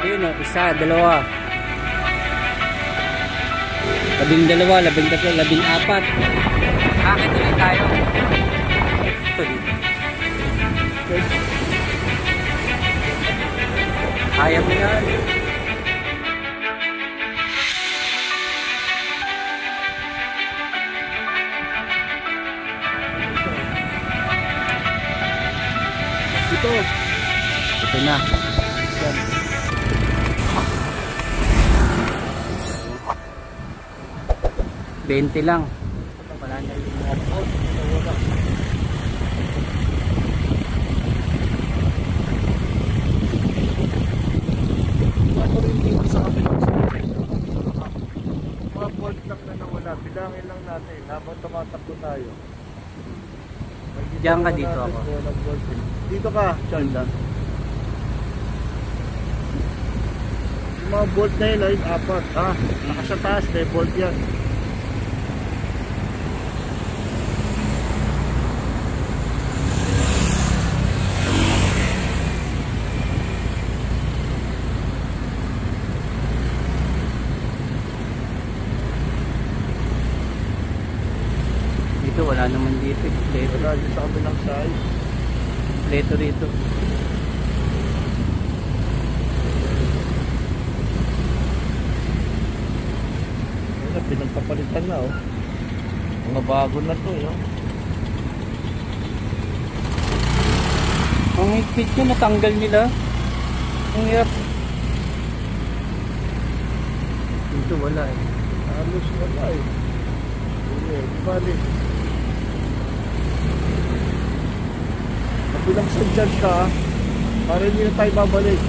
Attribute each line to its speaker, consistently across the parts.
Speaker 1: Ayun o, isa, dalawa. 12, 13, 14. Akit ulit tayo. Ito dito. Kaya mo yan. Ito na. 20 lang. Wala na yung mga out.
Speaker 2: Ako rin dito sa kabilang side. Mga bolt lang na nawala. Bilangin lang natin habang tumatakbo tayo.
Speaker 1: Diyan ka dito ako.
Speaker 2: Dito ka, Charles. Yung mga bolt na yun ay 4. Nakasa taas, may bolt yan.
Speaker 1: Dito wala naman dito.
Speaker 2: Wala dito sa kabilang side.
Speaker 1: Pleto rito.
Speaker 2: Pinagpapalitan na mga bago na to
Speaker 1: Ang higpit nyo, natanggal nila. Ang hirap. Dito wala
Speaker 2: halos wala balik kabilang sa dyan ka para hindi na tayo babalik.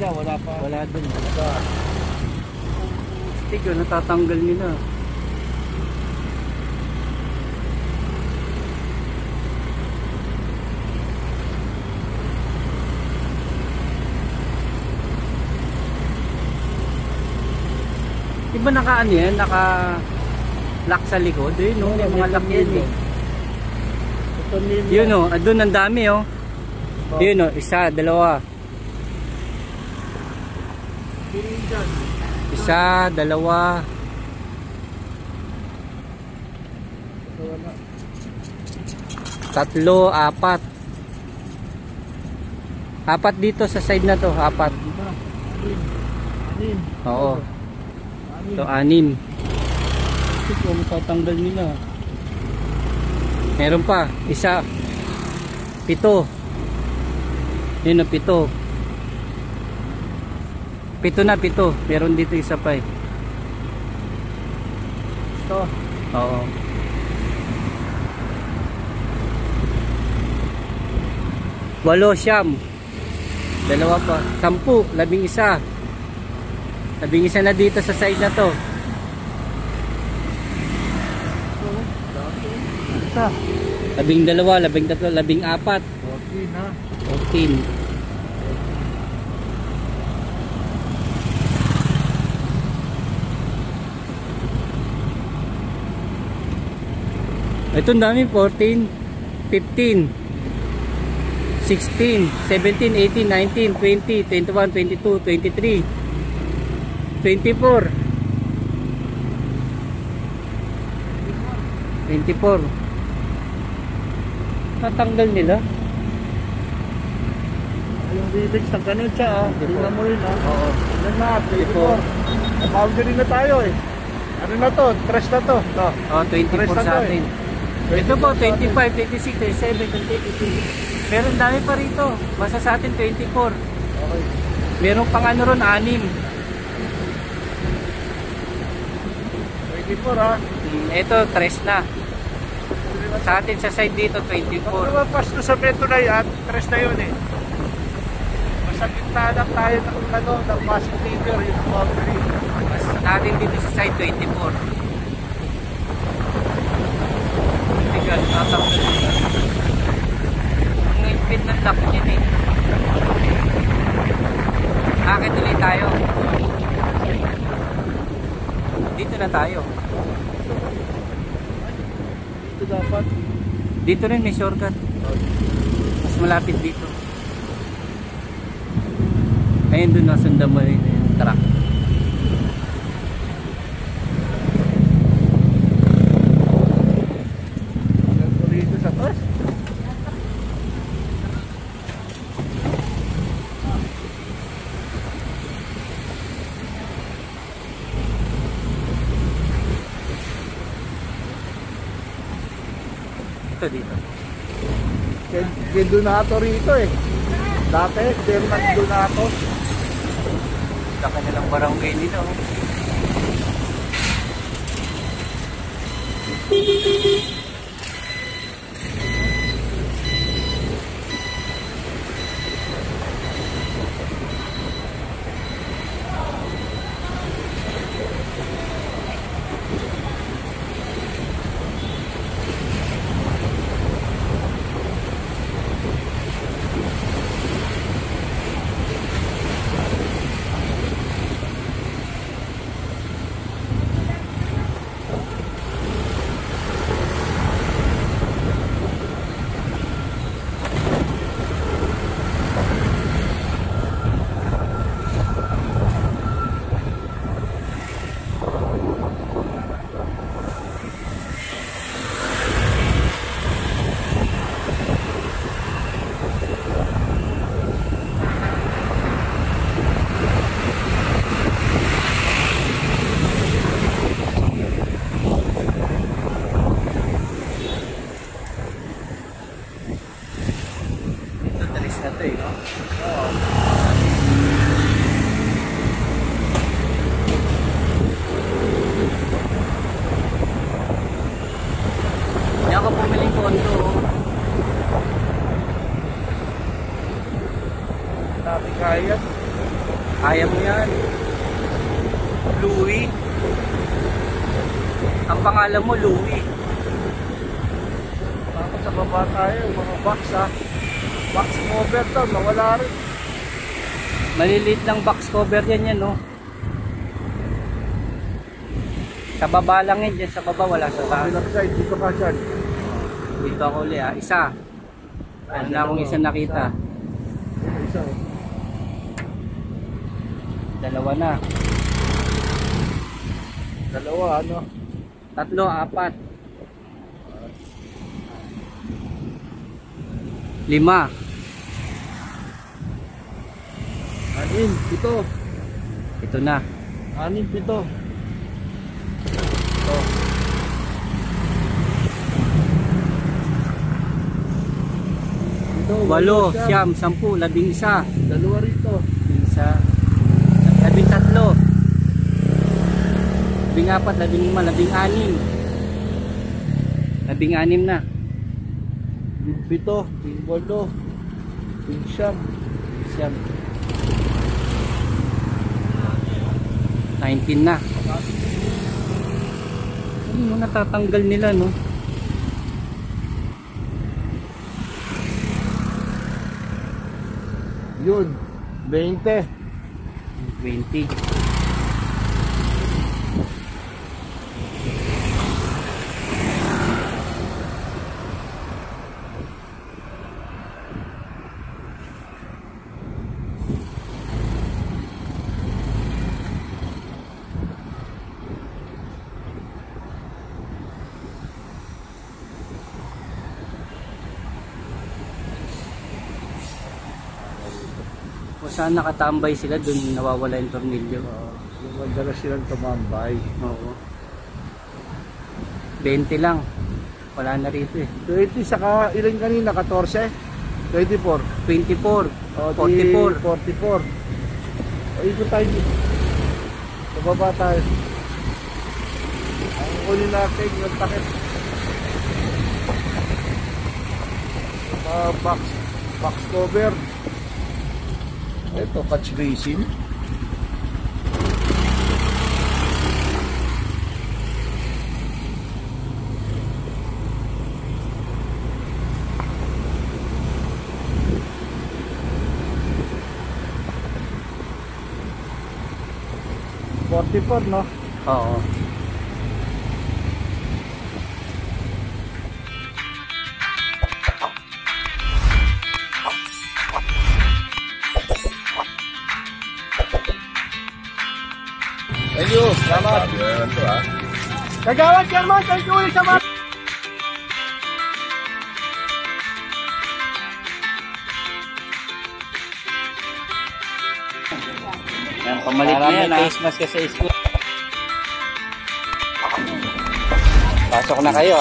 Speaker 2: Wala pa.
Speaker 1: Wala dun. Stick yun, natatanggal nila. Diba naka ano yan? Naka lock sa likod? Yun no? Yung mga lock yan eh. Yun o, doon ang dami o. Yun o, isa, dalawa. Isa, dalawa. Tatlo, apat. Apat dito sa side na to, apat. Oo. Ito, 6. Ito, matatanggal nila. Meron pa, isa. 7. Yun o, 7. 7 na, 7. Meron dito isa pa eh.
Speaker 2: Ito?
Speaker 1: Oo. 8, 9. Dalawa pa. 10, 11. 11 na dito sa side na to.
Speaker 2: Isa.
Speaker 1: 12, 13, 14.
Speaker 2: 14 na.
Speaker 1: 14. Ito ang dami, 14, 15, 16, 17, 18, 19, 20, 21, 22, 23, 24, 24. Tatanggal nila.
Speaker 2: Yung rivets ng ganun siya tingnan mo rin
Speaker 1: Oo.
Speaker 2: Ilan na, 24. Boundary na tayo Ano na to? Trash na to.
Speaker 1: Oh, 24 sa atin. Ito po, 25, 26, 27, 28. Meron dami pa rito. Basta sa atin, 24.
Speaker 2: Okay.
Speaker 1: Meron pang ano ron, 6.
Speaker 2: 24
Speaker 1: Ito, 3 na. Sa atin, sa side dito, 24.
Speaker 2: Pag lumapas to sa beto na yan, trash na yun Basta pintahan tayo ng passing leader, yung boundary.
Speaker 1: Sa atin dito sa side, 24. Tigal, tatanggal nila. Ang impit ng lock yan Akit ulit tayo. Dito dito na tayo.
Speaker 2: Ito dapat.
Speaker 1: Dito rin may shortcut. Mas malapit dito. Ayun doon nasundan mo rin yung truck.
Speaker 2: Dito sa bus.
Speaker 1: Ito dito.
Speaker 2: Kaya Donato rito eh. Dati, Derman Donato.
Speaker 1: Laki nilang barangay nila. Oh.
Speaker 2: Kaya.
Speaker 1: Kaya mo yan. Louie. Ang pangalan mo, Louie.
Speaker 2: Tapos sa baba tayo, mga box ha. Box cover daw, nawala rin.
Speaker 1: Maliliit lang box cover yan no. Sa baba lang yan, dyan sa baba wala sa taas.
Speaker 2: Bilang side, dito ka dyan.
Speaker 1: Dito ako uli isa. Ano na akong isa nakita.
Speaker 2: Isa.
Speaker 1: Dalawa na.
Speaker 2: Dalawa, ano?
Speaker 1: Tatlo, apat. 5.
Speaker 2: 6, 7.
Speaker 1: Ito na.
Speaker 2: 6, 7. Ito. Ito,
Speaker 1: 8, 9, 10, 11.
Speaker 2: Dalawa rito.
Speaker 1: Isa. 13. 14, 15, 16. 16 na.
Speaker 2: 7, 8, 9.
Speaker 1: Siyam. 19 na. Ano mo natatanggal nila no?
Speaker 2: Yun. 20.
Speaker 1: 20. O saan nakatambay sila dun nawawala yung tornilyo.
Speaker 2: Yung madalas silang tumambay.
Speaker 1: Oo. 20 lang. Wala na rito eh.
Speaker 2: 20 saka ilan kanina? 14? 24?
Speaker 1: 24.
Speaker 2: O,
Speaker 1: 44.
Speaker 2: 44. O, ikot tayo dito. Bababa tayo. Ang uli natin yung takip. Box cover. Ito, catch basin. $44, no?
Speaker 1: Oo. Thank you. Salamat.
Speaker 2: Kagawad Chairman, thank you sa mga...
Speaker 1: Yan, pamalit na yan, face mask ka sa school. Pasok na kayo,